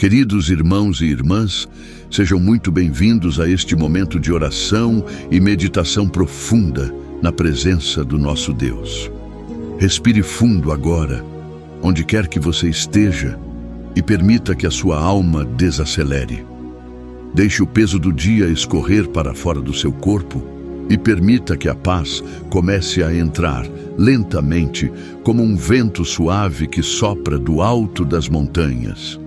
Queridos irmãos e irmãs, sejam muito bem-vindos a este momento de oração e meditação profunda na presença do nosso Deus. Respire fundo agora, onde quer que você esteja, e permita que a sua alma desacelere. Deixe o peso do dia escorrer para fora do seu corpo e permita que a paz comece a entrar lentamente, como um vento suave que sopra do alto das montanhas.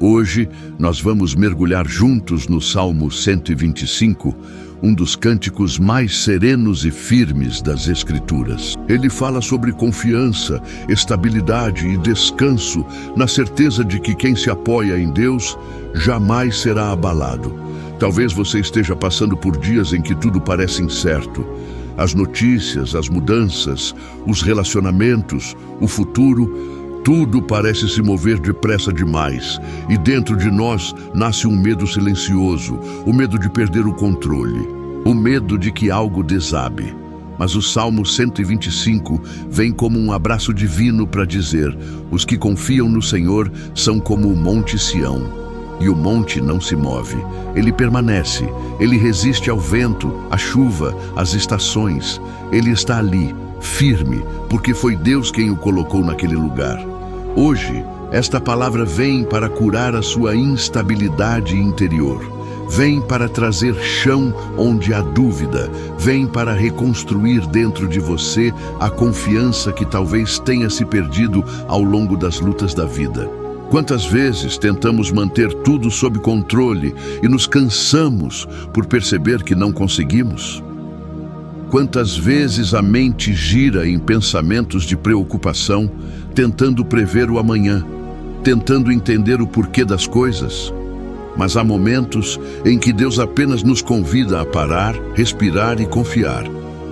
Hoje, nós vamos mergulhar juntos no Salmo 125, um dos cânticos mais serenos e firmes das Escrituras. Ele fala sobre confiança, estabilidade e descanso, na certeza de que quem se apoia em Deus jamais será abalado. Talvez você esteja passando por dias em que tudo parece incerto. As notícias, as mudanças, os relacionamentos, o futuro, tudo parece se mover depressa demais, e dentro de nós nasce um medo silencioso, o medo de perder o controle, o medo de que algo desabe. Mas o Salmo 125 vem como um abraço divino para dizer: os que confiam no Senhor são como o Monte Sião. E o monte não se move, ele permanece, ele resiste ao vento, à chuva, às estações. Ele está ali, firme, porque foi Deus quem o colocou naquele lugar. Hoje, esta palavra vem para curar a sua instabilidade interior. Vem para trazer chão onde há dúvida. Vem para reconstruir dentro de você a confiança que talvez tenha se perdido ao longo das lutas da vida. Quantas vezes tentamos manter tudo sob controle e nos cansamos por perceber que não conseguimos? Quantas vezes a mente gira em pensamentos de preocupação, tentando prever o amanhã, tentando entender o porquê das coisas? Mas há momentos em que Deus apenas nos convida a parar, respirar e confiar.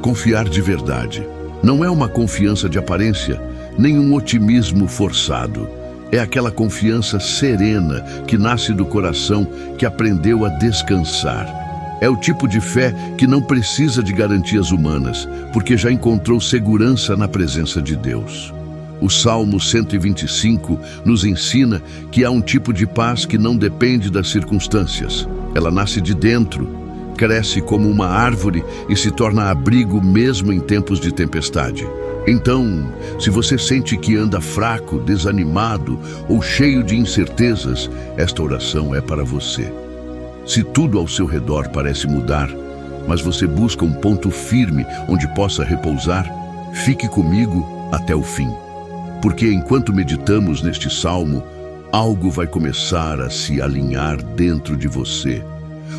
Confiar de verdade. Não é uma confiança de aparência, nem um otimismo forçado. É aquela confiança serena que nasce do coração que aprendeu a descansar. É o tipo de fé que não precisa de garantias humanas, porque já encontrou segurança na presença de Deus. O Salmo 125 nos ensina que há um tipo de paz que não depende das circunstâncias. Ela nasce de dentro, cresce como uma árvore e se torna abrigo mesmo em tempos de tempestade. Então, se você sente que anda fraco, desanimado ou cheio de incertezas, esta oração é para você. Se tudo ao seu redor parece mudar, mas você busca um ponto firme onde possa repousar, fique comigo até o fim. Porque enquanto meditamos neste salmo, algo vai começar a se alinhar dentro de você.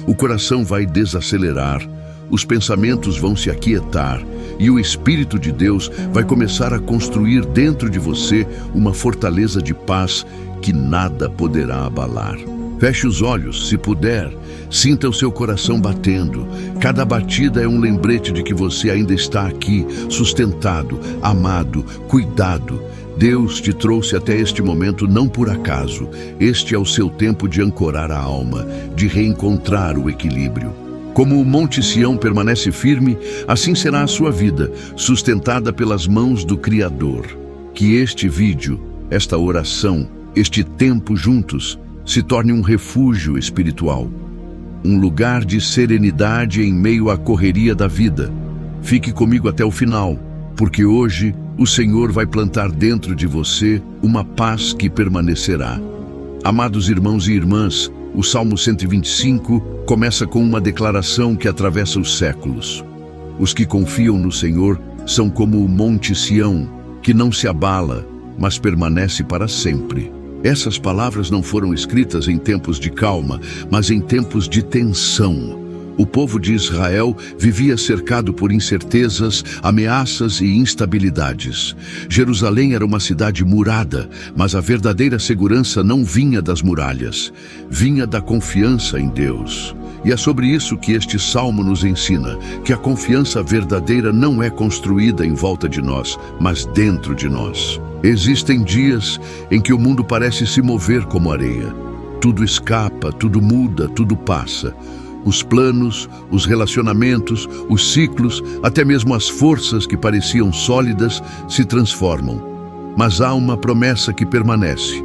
O coração vai desacelerar, os pensamentos vão se aquietar e o Espírito de Deus vai começar a construir dentro de você uma fortaleza de paz que nada poderá abalar. Feche os olhos, se puder, sinta o seu coração batendo. Cada batida é um lembrete de que você ainda está aqui, sustentado, amado, cuidado. Deus te trouxe até este momento não por acaso. Este é o seu tempo de ancorar a alma, de reencontrar o equilíbrio. Como o Monte Sião permanece firme, assim será a sua vida, sustentada pelas mãos do Criador. Que este vídeo, esta oração, este tempo juntos, se torne um refúgio espiritual, um lugar de serenidade em meio à correria da vida. Fique comigo até o final, porque hoje o Senhor vai plantar dentro de você uma paz que permanecerá. Amados irmãos e irmãs, o Salmo 125 começa com uma declaração que atravessa os séculos. Os que confiam no Senhor são como o Monte Sião, que não se abala, mas permanece para sempre. Essas palavras não foram escritas em tempos de calma, mas em tempos de tensão. O povo de Israel vivia cercado por incertezas, ameaças e instabilidades. Jerusalém era uma cidade murada, mas a verdadeira segurança não vinha das muralhas, vinha da confiança em Deus. E é sobre isso que este salmo nos ensina, que a confiança verdadeira não é construída em volta de nós, mas dentro de nós. Existem dias em que o mundo parece se mover como areia. Tudo escapa, tudo muda, tudo passa. Os planos, os relacionamentos, os ciclos, até mesmo as forças que pareciam sólidas se transformam. Mas há uma promessa que permanece.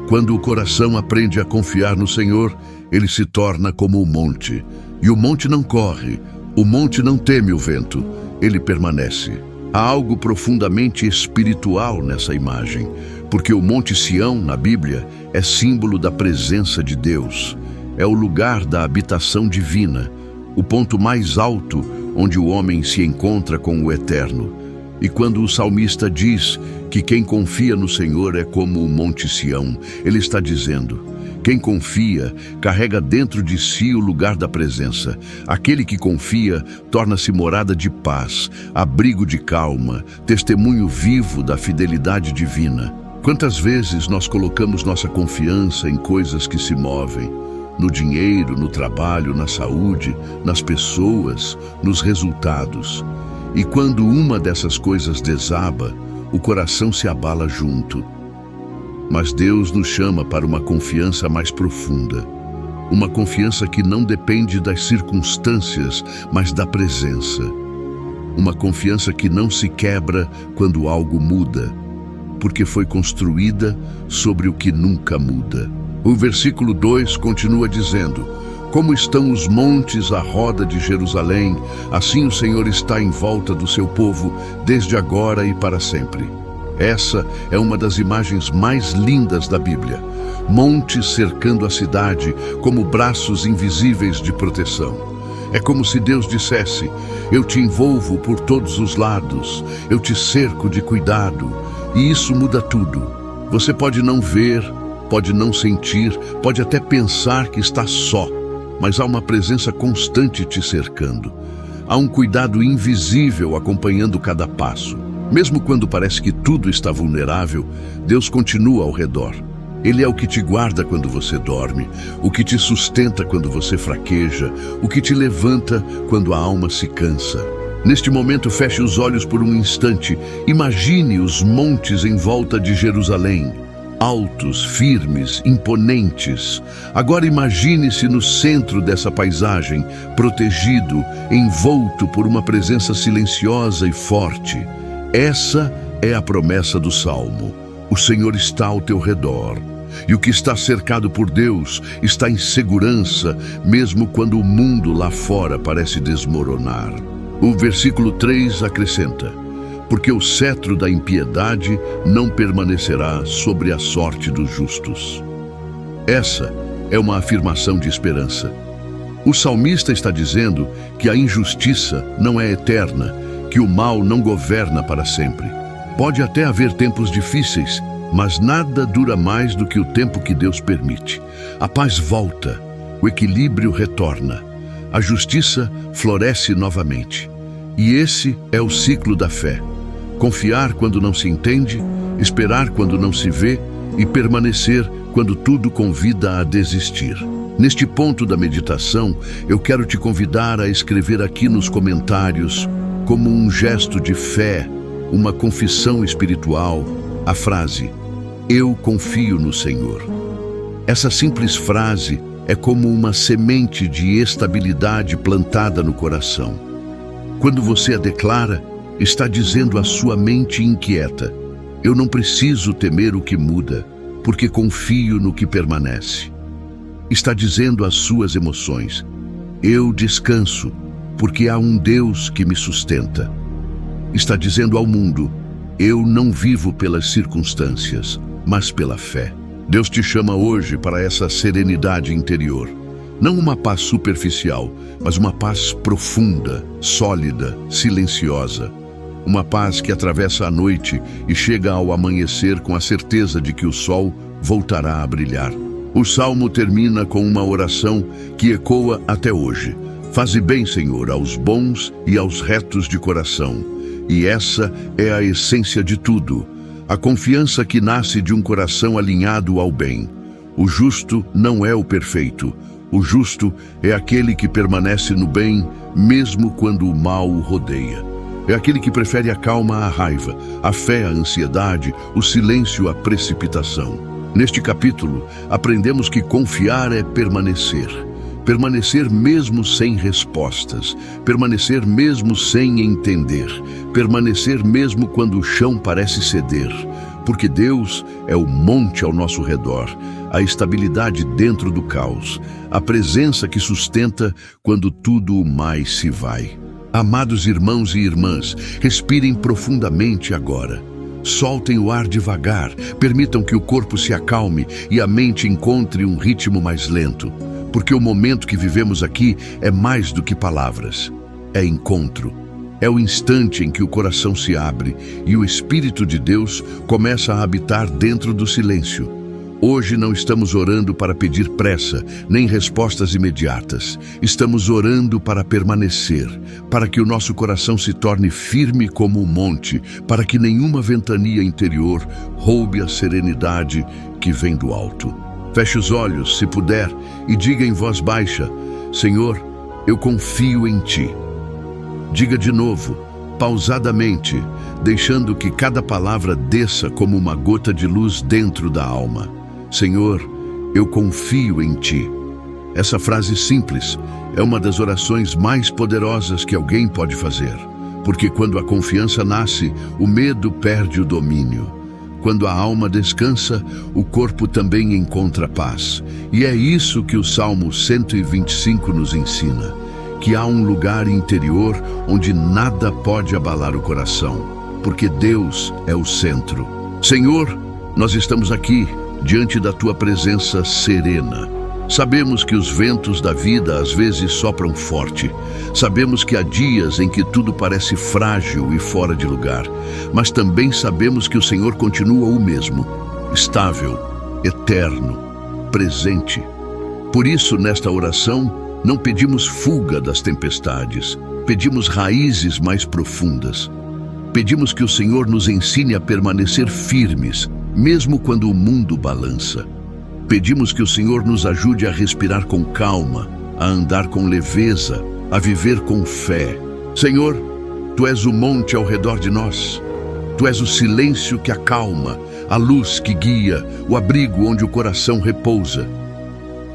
Quando o coração aprende a confiar no Senhor, ele se torna como o monte. E o monte não corre, o monte não teme o vento, ele permanece. Há algo profundamente espiritual nessa imagem, porque o Monte Sião, na Bíblia, é símbolo da presença de Deus. É o lugar da habitação divina, o ponto mais alto onde o homem se encontra com o Eterno. E quando o salmista diz que quem confia no Senhor é como o Monte Sião, ele está dizendo: quem confia carrega dentro de si o lugar da presença. Aquele que confia torna-se morada de paz, abrigo de calma, testemunho vivo da fidelidade divina. Quantas vezes nós colocamos nossa confiança em coisas que se movem? No dinheiro, no trabalho, na saúde, nas pessoas, nos resultados. E quando uma dessas coisas desaba, o coração se abala junto. Mas Deus nos chama para uma confiança mais profunda. Uma confiança que não depende das circunstâncias, mas da presença. Uma confiança que não se quebra quando algo muda, porque foi construída sobre o que nunca muda. O versículo 2 continua dizendo: como estão os montes à roda de Jerusalém, assim o Senhor está em volta do seu povo, desde agora e para sempre. Essa é uma das imagens mais lindas da Bíblia. Montes cercando a cidade como braços invisíveis de proteção. É como se Deus dissesse: eu te envolvo por todos os lados, eu te cerco de cuidado. E isso muda tudo. Você pode não ver, pode não sentir, pode até pensar que está só, mas há uma presença constante te cercando. Há um cuidado invisível acompanhando cada passo. Mesmo quando parece que tudo está vulnerável, Deus continua ao redor. Ele é o que te guarda quando você dorme, o que te sustenta quando você fraqueja, o que te levanta quando a alma se cansa. Neste momento, feche os olhos por um instante. Imagine os montes em volta de Jerusalém. Altos, firmes, imponentes. Agora imagine-se no centro dessa paisagem, protegido, envolto por uma presença silenciosa e forte. Essa é a promessa do Salmo. O Senhor está ao teu redor. E o que está cercado por Deus está em segurança, mesmo quando o mundo lá fora parece desmoronar. O versículo 3 acrescenta: porque o cetro da impiedade não permanecerá sobre a sorte dos justos. Essa é uma afirmação de esperança. O salmista está dizendo que a injustiça não é eterna, que o mal não governa para sempre. Pode até haver tempos difíceis, mas nada dura mais do que o tempo que Deus permite. A paz volta, o equilíbrio retorna, a justiça floresce novamente. E esse é o ciclo da fé. Confiar quando não se entende, esperar quando não se vê e permanecer quando tudo convida a desistir. Neste ponto da meditação, eu quero te convidar a escrever aqui nos comentários, como um gesto de fé, uma confissão espiritual, a frase: eu confio no Senhor. Essa simples frase é como uma semente de estabilidade plantada no coração. Quando você a declara, está dizendo à sua mente inquieta: eu não preciso temer o que muda, porque confio no que permanece. Está dizendo às suas emoções: eu descanso, porque há um Deus que me sustenta. Está dizendo ao mundo: eu não vivo pelas circunstâncias, mas pela fé. Deus te chama hoje para essa serenidade interior. Não uma paz superficial, mas uma paz profunda, sólida, silenciosa. Uma paz que atravessa a noite e chega ao amanhecer com a certeza de que o sol voltará a brilhar. O Salmo termina com uma oração que ecoa até hoje: faze bem, Senhor, aos bons e aos retos de coração. E essa é a essência de tudo, a confiança que nasce de um coração alinhado ao bem. O justo não é o perfeito. O justo é aquele que permanece no bem, mesmo quando o mal o rodeia. É aquele que prefere a calma à raiva, a fé à ansiedade, o silêncio à precipitação. Neste capítulo, aprendemos que confiar é permanecer. Permanecer mesmo sem respostas, permanecer mesmo sem entender, permanecer mesmo quando o chão parece ceder, Porque Deus é o monte ao nosso redor, a estabilidade dentro do caos, a presença que sustenta quando tudo mais se vai. Amados irmãos e irmãs, respirem profundamente agora. Soltem o ar devagar, permitam que o corpo se acalme e a mente encontre um ritmo mais lento. Porque o momento que vivemos aqui é mais do que palavras. É encontro. É o instante em que o coração se abre e o Espírito de Deus começa a habitar dentro do silêncio. Hoje não estamos orando para pedir pressa, nem respostas imediatas. Estamos orando para permanecer, para que o nosso coração se torne firme como um monte, para que nenhuma ventania interior roube a serenidade que vem do alto. Feche os olhos, se puder, e diga em voz baixa: Senhor, eu confio em Ti. Diga de novo, pausadamente, deixando que cada palavra desça como uma gota de luz dentro da alma. Senhor, eu confio em Ti. Essa frase simples é uma das orações mais poderosas que alguém pode fazer, porque quando a confiança nasce, o medo perde o domínio. Quando a alma descansa, o corpo também encontra paz. E é isso que o Salmo 125 nos ensina, que há um lugar interior onde nada pode abalar o coração, porque Deus é o centro. Senhor, nós estamos aqui, diante da Tua presença serena. Sabemos que os ventos da vida às vezes sopram forte. Sabemos que há dias em que tudo parece frágil e fora de lugar. Mas também sabemos que o Senhor continua o mesmo, estável, eterno, presente. Por isso, nesta oração, não pedimos fuga das tempestades. Pedimos raízes mais profundas. Pedimos que o Senhor nos ensine a permanecer firmes, mesmo quando o mundo balança. Pedimos que o Senhor nos ajude a respirar com calma, a andar com leveza, a viver com fé. Senhor, Tu és o monte ao redor de nós. Tu és o silêncio que acalma, a luz que guia, o abrigo onde o coração repousa.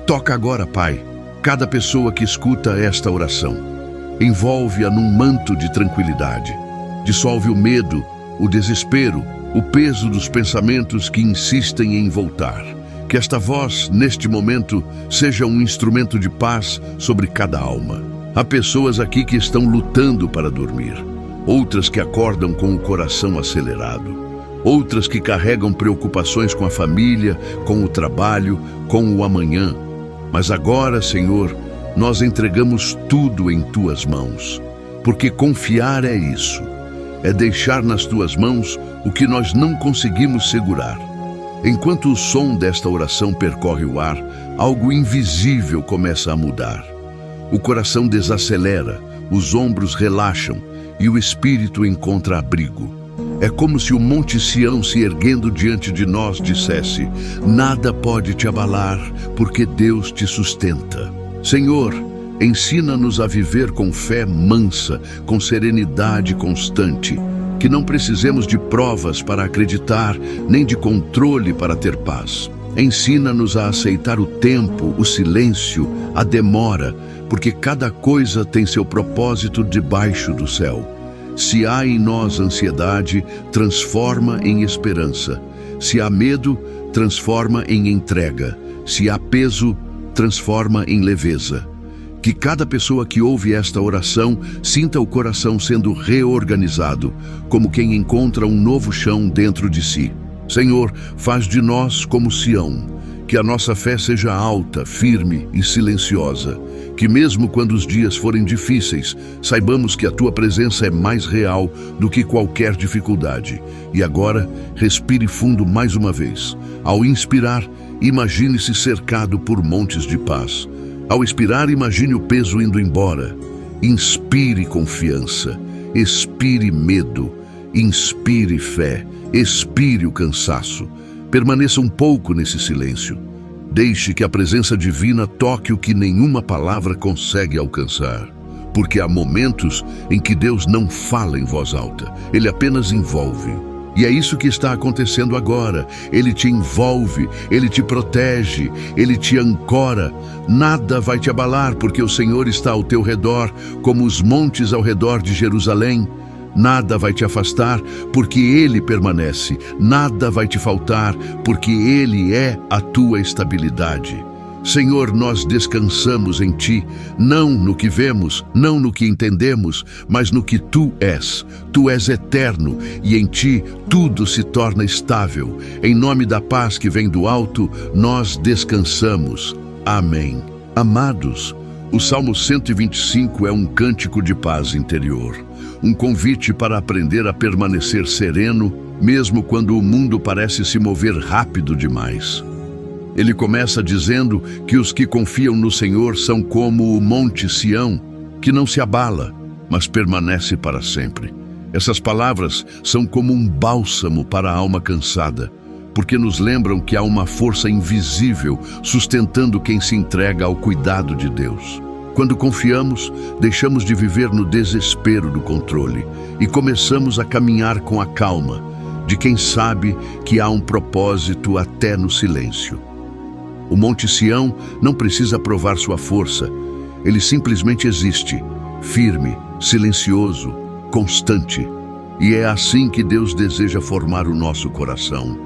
Toca agora, Pai, cada pessoa que escuta esta oração. Envolve-a num manto de tranquilidade. Dissolve o medo, o desespero, o peso dos pensamentos que insistem em voltar. Que esta voz, neste momento, seja um instrumento de paz sobre cada alma. Há pessoas aqui que estão lutando para dormir, outras que acordam com o coração acelerado, outras que carregam preocupações com a família, com o trabalho, com o amanhã. Mas agora, Senhor, nós entregamos tudo em Tuas mãos, porque confiar é isso. É deixar nas Tuas mãos o que nós não conseguimos segurar. Enquanto o som desta oração percorre o ar, algo invisível começa a mudar. O coração desacelera, os ombros relaxam e o espírito encontra abrigo. É como se o Monte Sião se erguendo diante de nós dissesse: nada pode te abalar, porque Deus te sustenta. Senhor, ensina-nos a viver com fé mansa, com serenidade constante, que não precisemos de provas para acreditar, nem de controle para ter paz. Ensina-nos a aceitar o tempo, o silêncio, a demora, porque cada coisa tem seu propósito debaixo do céu. Se há em nós ansiedade, transforma em esperança. Se há medo, transforma em entrega. Se há peso, transforma em leveza. Que cada pessoa que ouve esta oração sinta o coração sendo reorganizado, como quem encontra um novo chão dentro de si. Senhor, faz de nós como Sião, que a nossa fé seja alta, firme e silenciosa, que mesmo quando os dias forem difíceis, saibamos que a Tua presença é mais real do que qualquer dificuldade. E agora, respire fundo mais uma vez. Ao inspirar, imagine-se cercado por montes de paz. Ao expirar, imagine o peso indo embora. Inspire confiança, expire medo, inspire fé, expire o cansaço. Permaneça um pouco nesse silêncio. Deixe que a presença divina toque o que nenhuma palavra consegue alcançar. Porque há momentos em que Deus não fala em voz alta, Ele apenas envolve. E é isso que está acontecendo agora. Ele te envolve, Ele te protege, Ele te ancora. Nada vai te abalar, porque o Senhor está ao teu redor, como os montes ao redor de Jerusalém. Nada vai te afastar, porque Ele permanece. Nada vai te faltar, porque Ele é a tua estabilidade. Senhor, nós descansamos em Ti, não no que vemos, não no que entendemos, mas no que Tu és. Tu és eterno e em Ti tudo se torna estável. Em nome da paz que vem do alto, nós descansamos. Amém. Amados, o Salmo 125 é um cântico de paz interior, um convite para aprender a permanecer sereno, mesmo quando o mundo parece se mover rápido demais. Ele começa dizendo que os que confiam no Senhor são como o Monte Sião, que não se abala, mas permanece para sempre. Essas palavras são como um bálsamo para a alma cansada, porque nos lembram que há uma força invisível sustentando quem se entrega ao cuidado de Deus. Quando confiamos, deixamos de viver no desespero do controle e começamos a caminhar com a calma de quem sabe que há um propósito até no silêncio. O Monte Sião não precisa provar sua força, ele simplesmente existe, firme, silencioso, constante. E é assim que Deus deseja formar o nosso coração.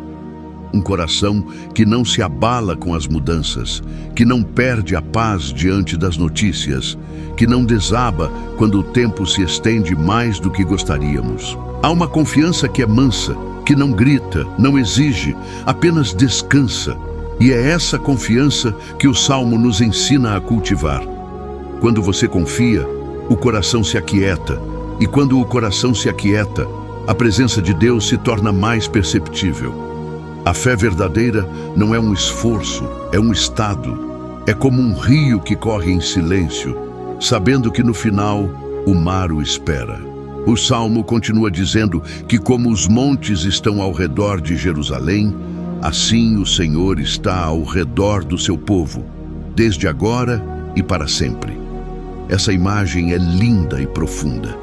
Um coração que não se abala com as mudanças, que não perde a paz diante das notícias, que não desaba quando o tempo se estende mais do que gostaríamos. Há uma confiança que é mansa, que não grita, não exige, apenas descansa. E é essa confiança que o Salmo nos ensina a cultivar. Quando você confia, o coração se aquieta. E quando o coração se aquieta, a presença de Deus se torna mais perceptível. A fé verdadeira não é um esforço, é um estado. É como um rio que corre em silêncio, sabendo que no final o mar o espera. O Salmo continua dizendo que como os montes estão ao redor de Jerusalém, assim o Senhor está ao redor do seu povo, desde agora e para sempre. Essa imagem é linda e profunda.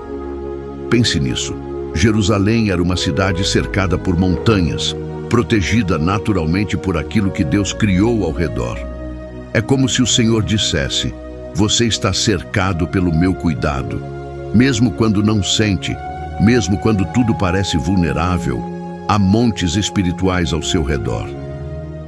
Pense nisso. Jerusalém era uma cidade cercada por montanhas, protegida naturalmente por aquilo que Deus criou ao redor. É como se o Senhor dissesse: você está cercado pelo meu cuidado. Mesmo quando não sente, mesmo quando tudo parece vulnerável, há montes espirituais ao seu redor.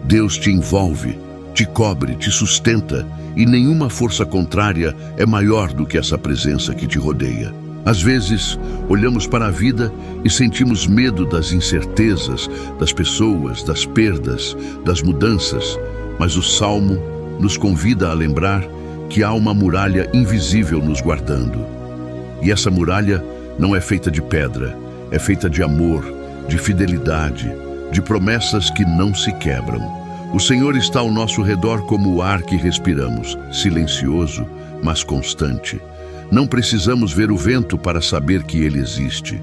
Deus te envolve, te cobre, te sustenta, e nenhuma força contrária é maior do que essa presença que te rodeia. Às vezes, olhamos para a vida e sentimos medo das incertezas, das pessoas, das perdas, das mudanças, mas o Salmo nos convida a lembrar que há uma muralha invisível nos guardando. E essa muralha não é feita de pedra, é feita de amor, de fidelidade, de promessas que não se quebram. O Senhor está ao nosso redor como o ar que respiramos, silencioso, mas constante. Não precisamos ver o vento para saber que ele existe.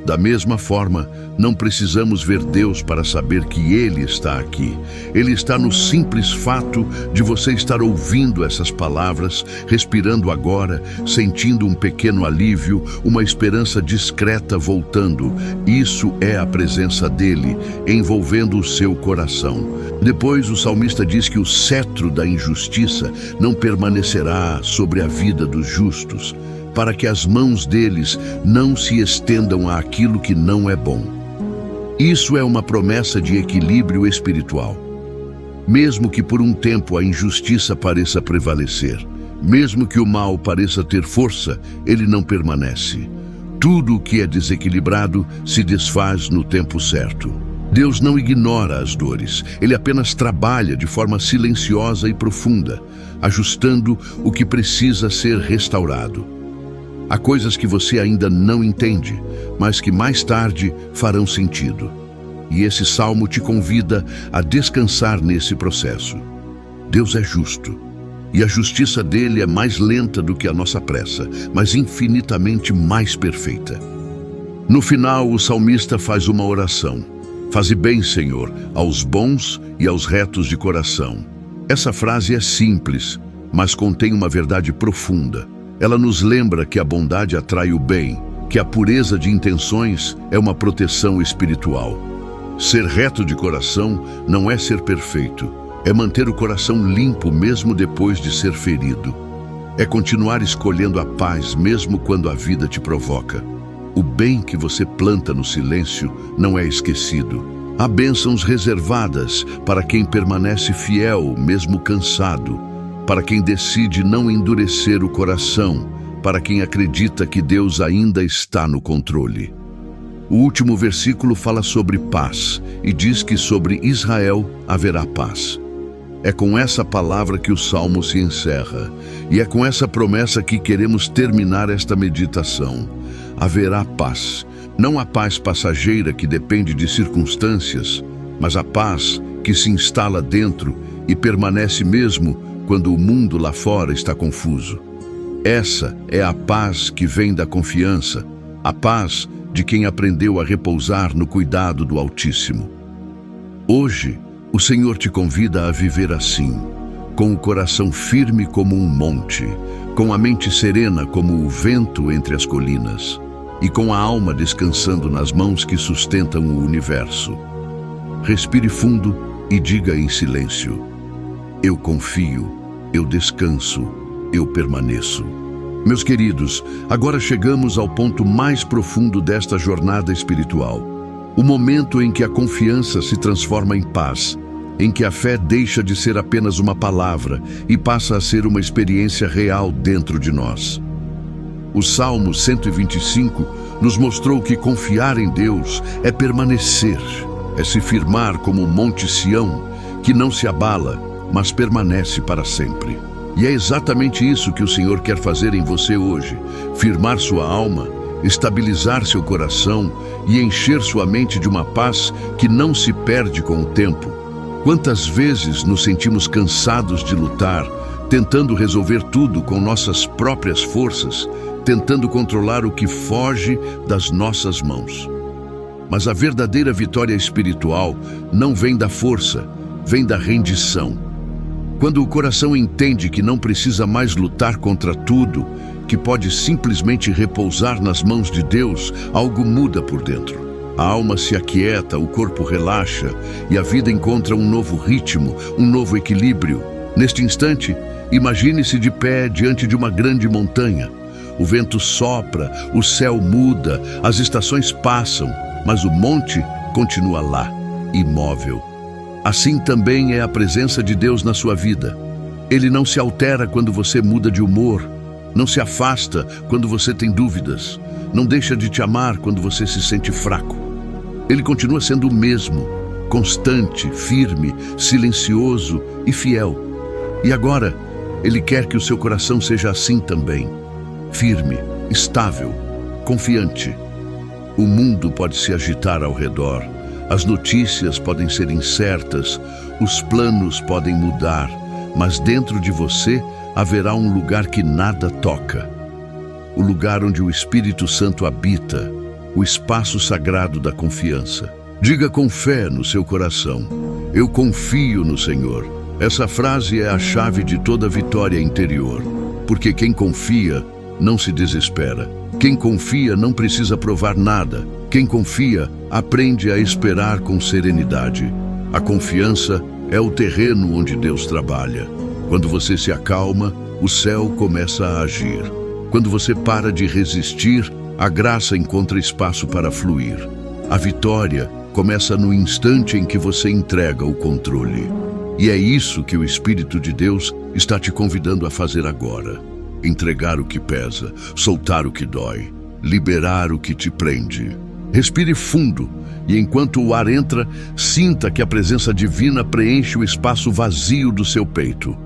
Da mesma forma, não precisamos ver Deus para saber que Ele está aqui. Ele está no simples fato de você estar ouvindo essas palavras, respirando agora, sentindo um pequeno alívio, uma esperança discreta voltando. Isso é a presença dele, envolvendo o seu coração. Depois, o salmista diz que o cetro da injustiça não permanecerá sobre a vida dos justos, para que as mãos deles não se estendam àquilo que não é bom. Isso é uma promessa de equilíbrio espiritual. Mesmo que por um tempo a injustiça pareça prevalecer, mesmo que o mal pareça ter força, ele não permanece. Tudo o que é desequilibrado se desfaz no tempo certo. Deus não ignora as dores, ele apenas trabalha de forma silenciosa e profunda, ajustando o que precisa ser restaurado. Há coisas que você ainda não entende, mas que mais tarde farão sentido. E esse salmo te convida a descansar nesse processo. Deus é justo, e a justiça dele é mais lenta do que a nossa pressa, mas infinitamente mais perfeita. No final, o salmista faz uma oração. Faze bem, Senhor, aos bons e aos retos de coração. Essa frase é simples, mas contém uma verdade profunda. Ela nos lembra que a bondade atrai o bem, que a pureza de intenções é uma proteção espiritual. Ser reto de coração não é ser perfeito, é manter o coração limpo mesmo depois de ser ferido. É continuar escolhendo a paz mesmo quando a vida te provoca. O bem que você planta no silêncio não é esquecido. Há bênçãos reservadas para quem permanece fiel, mesmo cansado, para quem decide não endurecer o coração, para quem acredita que Deus ainda está no controle. O último versículo fala sobre paz e diz que sobre Israel haverá paz. É com essa palavra que o Salmo se encerra, e é com essa promessa que queremos terminar esta meditação. Haverá paz, não a paz passageira que depende de circunstâncias, mas a paz que se instala dentro e permanece mesmo quando o mundo lá fora está confuso. Essa é a paz que vem da confiança, a paz de quem aprendeu a repousar no cuidado do Altíssimo. Hoje, o Senhor te convida a viver assim, com o coração firme como um monte, com a mente serena como o vento entre as colinas, e com a alma descansando nas mãos que sustentam o universo. Respire fundo e diga em silêncio: eu confio, eu descanso, eu permaneço. Meus queridos, agora chegamos ao ponto mais profundo desta jornada espiritual. O momento em que a confiança se transforma em paz, em que a fé deixa de ser apenas uma palavra e passa a ser uma experiência real dentro de nós. O Salmo 125 nos mostrou que confiar em Deus é permanecer, é se firmar como o Monte Sião, que não se abala, mas permanece para sempre. E é exatamente isso que o Senhor quer fazer em você hoje: firmar sua alma, estabilizar seu coração e encher sua mente de uma paz que não se perde com o tempo. Quantas vezes nos sentimos cansados de lutar, tentando resolver tudo com nossas próprias forças, tentando controlar o que foge das nossas mãos. Mas a verdadeira vitória espiritual não vem da força, vem da rendição. Quando o coração entende que não precisa mais lutar contra tudo, que pode simplesmente repousar nas mãos de Deus, algo muda por dentro. A alma se aquieta, o corpo relaxa e a vida encontra um novo ritmo, um novo equilíbrio. Neste instante, imagine-se de pé diante de uma grande montanha. O vento sopra, o céu muda, as estações passam, mas o monte continua lá, imóvel. Assim também é a presença de Deus na sua vida. Ele não se altera quando você muda de humor, não se afasta quando você tem dúvidas, não deixa de te amar quando você se sente fraco. Ele continua sendo o mesmo, constante, firme, silencioso e fiel. E agora, Ele quer que o seu coração seja assim também, firme, estável, confiante. O mundo pode se agitar ao redor, as notícias podem ser incertas, os planos podem mudar, mas dentro de você haverá um lugar que nada toca. O lugar onde o Espírito Santo habita, o espaço sagrado da confiança. Diga com fé no seu coração: eu confio no Senhor. Essa frase é a chave de toda vitória interior, porque quem confia não se desespera. Quem confia não precisa provar nada. Quem confia aprende a esperar com serenidade. A confiança é o terreno onde Deus trabalha. Quando você se acalma, o céu começa a agir. Quando você para de resistir, a graça encontra espaço para fluir. A vitória começa no instante em que você entrega o controle. E é isso que o Espírito de Deus está te convidando a fazer agora. Entregar o que pesa, soltar o que dói, liberar o que te prende. Respire fundo e, enquanto o ar entra, sinta que a presença divina preenche o espaço vazio do seu peito.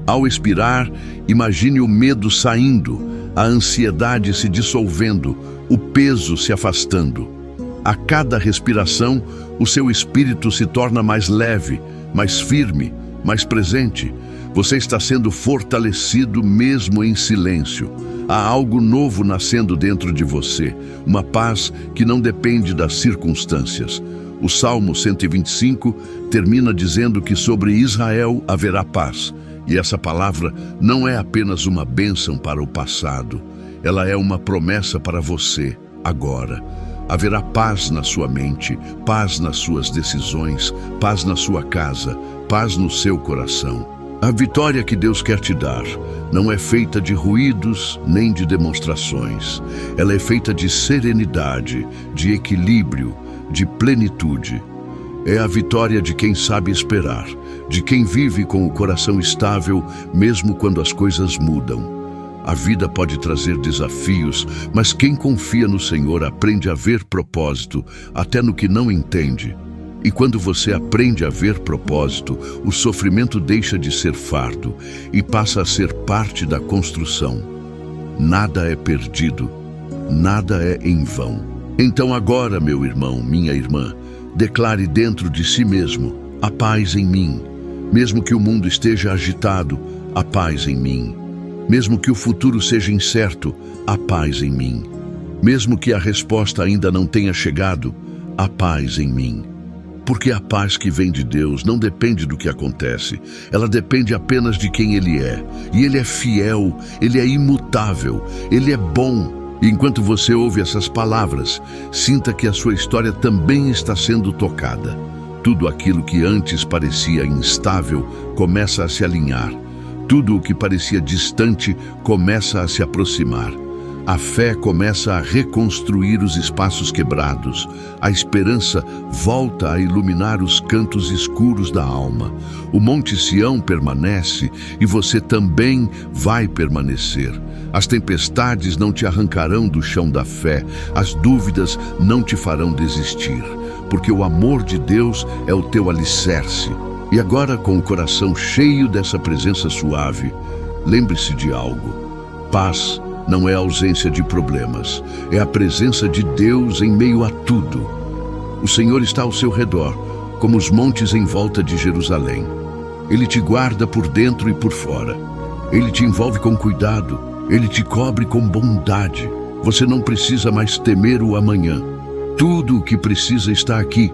Ao expirar, imagine o medo saindo, a ansiedade se dissolvendo, o peso se afastando. A cada respiração, o seu espírito se torna mais leve, mais firme, mais presente. Você está sendo fortalecido mesmo em silêncio. Há algo novo nascendo dentro de você, uma paz que não depende das circunstâncias. O Salmo 125 termina dizendo que sobre Israel haverá paz. E essa palavra não é apenas uma bênção para o passado, ela é uma promessa para você, agora. Haverá paz na sua mente, paz nas suas decisões, paz na sua casa, paz no seu coração. A vitória que Deus quer te dar não é feita de ruídos nem de demonstrações. Ela é feita de serenidade, de equilíbrio, de plenitude. É a vitória de quem sabe esperar, de quem vive com o coração estável, mesmo quando as coisas mudam. A vida pode trazer desafios, mas quem confia no Senhor aprende a ver propósito, até no que não entende. E quando você aprende a ver propósito, o sofrimento deixa de ser fardo e passa a ser parte da construção. Nada é perdido, nada é em vão. Então agora, meu irmão, minha irmã, declare dentro de si mesmo: a paz em mim. Mesmo que o mundo esteja agitado, a paz em mim. Mesmo que o futuro seja incerto, a paz em mim. Mesmo que a resposta ainda não tenha chegado, a paz em mim. Porque a paz que vem de Deus não depende do que acontece, ela depende apenas de quem Ele é. E Ele é fiel, Ele é imutável, Ele é bom. E enquanto você ouve essas palavras, sinta que a sua história também está sendo tocada. Tudo aquilo que antes parecia instável começa a se alinhar. Tudo o que parecia distante começa a se aproximar. A fé começa a reconstruir os espaços quebrados. A esperança volta a iluminar os cantos escuros da alma. O Monte Sião permanece e você também vai permanecer. As tempestades não te arrancarão do chão da fé. As dúvidas não te farão desistir, porque o amor de Deus é o teu alicerce. E agora, com o coração cheio dessa presença suave, lembre-se de algo. Paz não é a ausência de problemas, é a presença de Deus em meio a tudo. O Senhor está ao seu redor, como os montes em volta de Jerusalém. Ele te guarda por dentro e por fora. Ele te envolve com cuidado, Ele te cobre com bondade. Você não precisa mais temer o amanhã. Tudo o que precisa está aqui,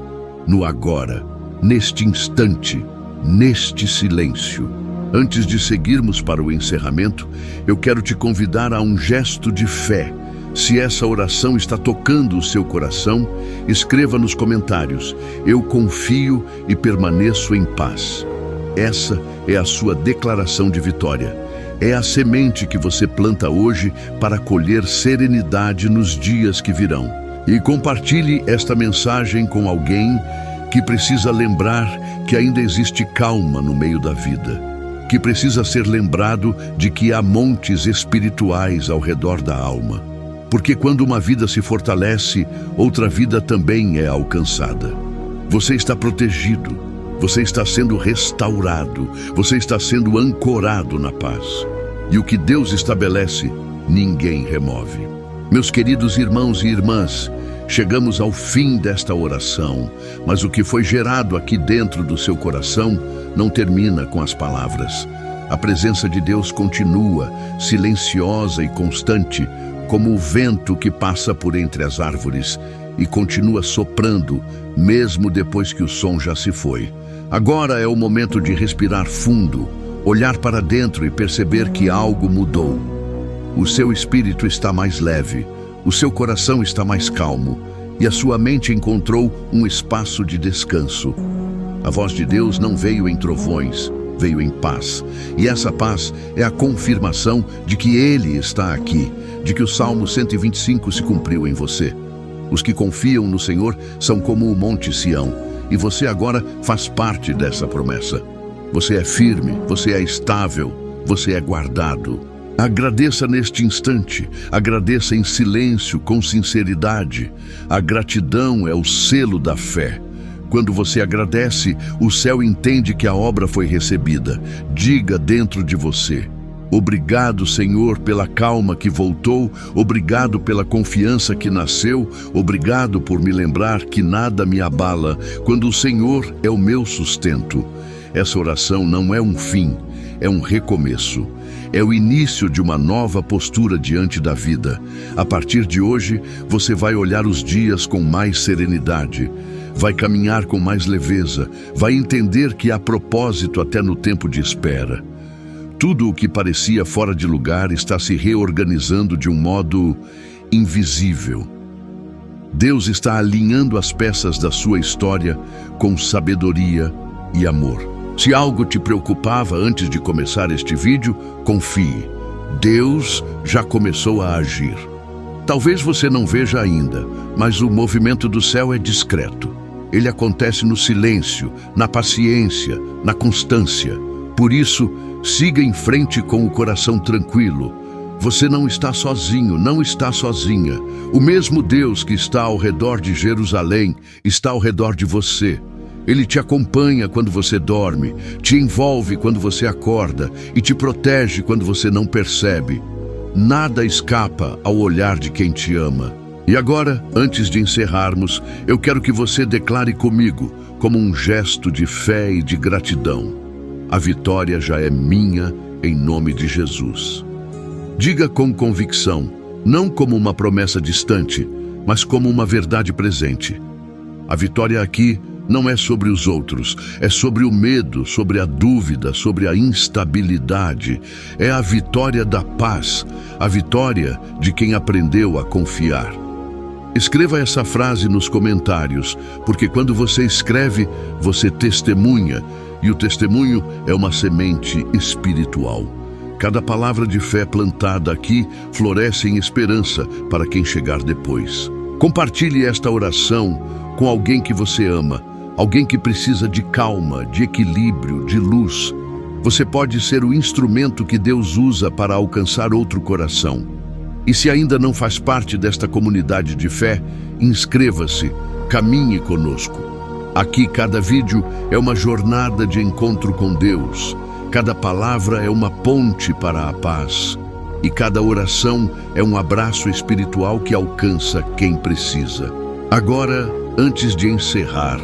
no agora, neste instante, neste silêncio. Antes de seguirmos para o encerramento, eu quero te convidar a um gesto de fé. Se essa oração está tocando o seu coração, escreva nos comentários: eu confio e permaneço em paz. Essa é a sua declaração de vitória. É a semente que você planta hoje para colher serenidade nos dias que virão. E compartilhe esta mensagem com alguém que precisa lembrar que ainda existe calma no meio da vida, que precisa ser lembrado de que há montes espirituais ao redor da alma. Porque quando uma vida se fortalece, outra vida também é alcançada. Você está protegido, você está sendo restaurado, você está sendo ancorado na paz. E o que Deus estabelece, ninguém remove. Meus queridos irmãos e irmãs, chegamos ao fim desta oração, mas o que foi gerado aqui dentro do seu coração não termina com as palavras. A presença de Deus continua, silenciosa e constante, como o vento que passa por entre as árvores e continua soprando, mesmo depois que o som já se foi. Agora é o momento de respirar fundo, olhar para dentro e perceber que algo mudou. O seu espírito está mais leve, o seu coração está mais calmo e a sua mente encontrou um espaço de descanso. A voz de Deus não veio em trovões, veio em paz. E essa paz é a confirmação de que Ele está aqui, de que o Salmo 125 se cumpriu em você. Os que confiam no Senhor são como o Monte Sião, e você agora faz parte dessa promessa. Você é firme, você é estável, você é guardado. Agradeça neste instante, agradeça em silêncio, com sinceridade. A gratidão é o selo da fé. Quando você agradece, o céu entende que a obra foi recebida. Diga dentro de você: obrigado, Senhor, pela calma que voltou, obrigado pela confiança que nasceu, obrigado por me lembrar que nada me abala, quando o Senhor é o meu sustento. Essa oração não é um fim, é um recomeço. É o início de uma nova postura diante da vida. A partir de hoje, você vai olhar os dias com mais serenidade, vai caminhar com mais leveza, vai entender que há propósito até no tempo de espera. Tudo o que parecia fora de lugar está se reorganizando de um modo invisível. Deus está alinhando as peças da sua história com sabedoria e amor. Se algo te preocupava antes de começar este vídeo, confie. Deus já começou a agir. Talvez você não veja ainda, mas o movimento do céu é discreto. Ele acontece no silêncio, na paciência, na constância. Por isso, siga em frente com o coração tranquilo. Você não está sozinho, não está sozinha. O mesmo Deus que está ao redor de Jerusalém está ao redor de você. Ele te acompanha quando você dorme, te envolve quando você acorda e te protege quando você não percebe. Nada escapa ao olhar de quem te ama. E agora, antes de encerrarmos, eu quero que você declare comigo, como um gesto de fé e de gratidão: a vitória já é minha, em nome de Jesus. Diga com convicção, não como uma promessa distante, mas como uma verdade presente. A vitória aqui não é sobre os outros, é sobre o medo, sobre a dúvida, sobre a instabilidade. É a vitória da paz, a vitória de quem aprendeu a confiar. Escreva essa frase nos comentários, porque quando você escreve, você testemunha, e o testemunho é uma semente espiritual. Cada palavra de fé plantada aqui floresce em esperança para quem chegar depois. Compartilhe esta oração com alguém que você ama, alguém que precisa de calma, de equilíbrio, de luz. Você pode ser o instrumento que Deus usa para alcançar outro coração. E se ainda não faz parte desta comunidade de fé, inscreva-se, caminhe conosco. Aqui cada vídeo é uma jornada de encontro com Deus. Cada palavra é uma ponte para a paz. E cada oração é um abraço espiritual que alcança quem precisa. Agora, antes de encerrar,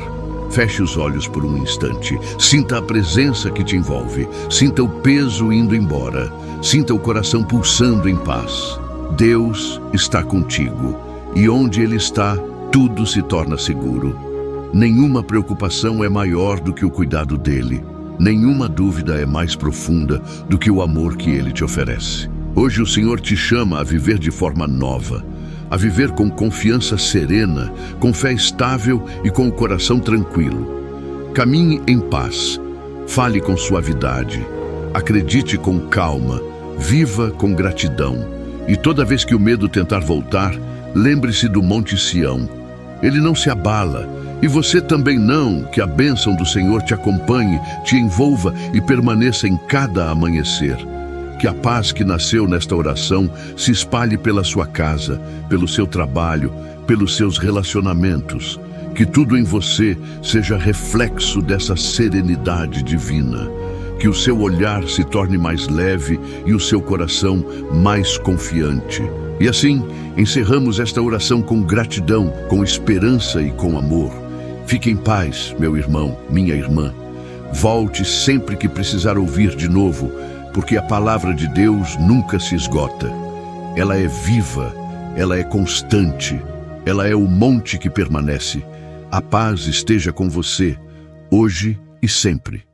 feche os olhos por um instante. Sinta a presença que te envolve. Sinta o peso indo embora. Sinta o coração pulsando em paz. Deus está contigo. E onde Ele está, tudo se torna seguro. Nenhuma preocupação é maior do que o cuidado dEle. Nenhuma dúvida é mais profunda do que o amor que Ele te oferece. Hoje o Senhor te chama a viver de forma nova, a viver com confiança serena, com fé estável e com o coração tranquilo. Caminhe em paz, fale com suavidade, acredite com calma, viva com gratidão. E toda vez que o medo tentar voltar, lembre-se do Monte Sião. Ele não se abala, e você também não. Que a bênção do Senhor te acompanhe, te envolva e permaneça em cada amanhecer. Que a paz que nasceu nesta oração se espalhe pela sua casa, pelo seu trabalho, pelos seus relacionamentos. Que tudo em você seja reflexo dessa serenidade divina. Que o seu olhar se torne mais leve e o seu coração mais confiante. E assim, encerramos esta oração com gratidão, com esperança e com amor. Fique em paz, meu irmão, minha irmã. Volte sempre que precisar ouvir de novo, porque a palavra de Deus nunca se esgota. Ela é viva, ela é constante, ela é o monte que permanece. A paz esteja com você, hoje e sempre.